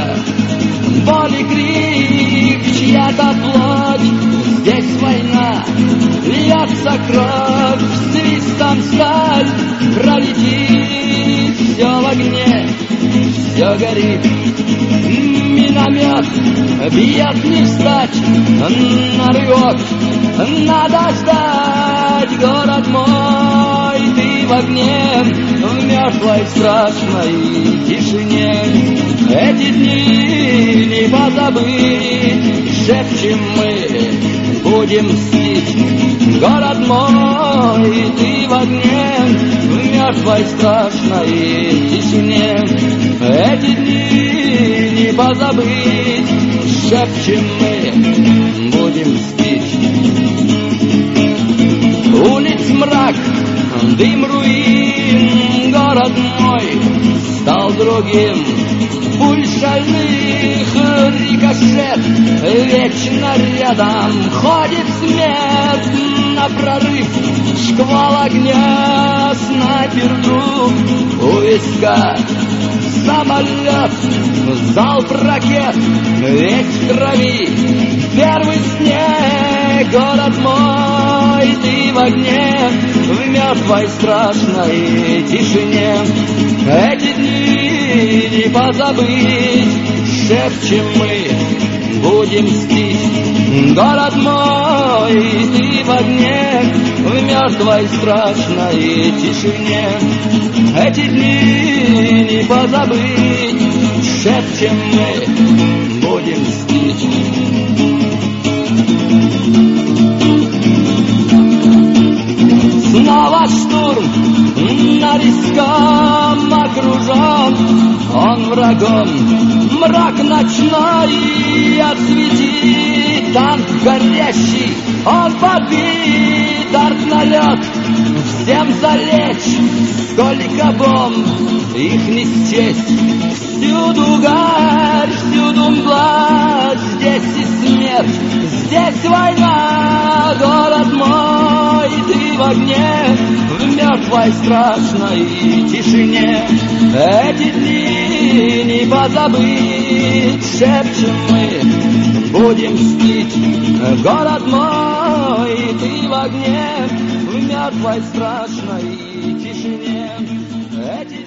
сердце, боль и крик, чья-то плоть. Здесь война, льется кровь, свистом сталь пролетит, все в огне, все горит. Миномет бьет не встать, нарвет, надо ждать. Город мой, ты в огне, в мертвой страшной тишине. Эти дни не позабыть, шепчем мы, будем мстить. Город мой, ты в огне, в мертвой страшной тишине. Эти дни не позабыть, шепчем мы, будем мстить. Улиц мрак, дым руин, город мой стал другим. Пуль шальных, рикошет, вечно рядом ходит смерть на прорыв. Шквал огня, снайпер друг у виска. Самолет, залп ракет, весь в крови. Первый снег, город мой, ты в огне, в мертвой страшной тишине. Эти дни не позабыть, шепчем мы, будем мстить. Город мой, ты в огне, в мертвой страшной тишине. Эти дни не позабыть, шепчем мы, будем мстить. Снова штурм, Норильском окружен он врагом. Мрак ночной осветит, танк горящий, он побит, артналет. Всем залечь, сколько бомб, их не счесть. Всюду гарь, всюду мгла, здесь и смерть, здесь война. Город мой, ты в огне, в мертвой страшной тишине. Эти дни не позабыть, шепчем мы, будем мстить. Город мой, ты в огне, в мертвой страшной тишине. Эти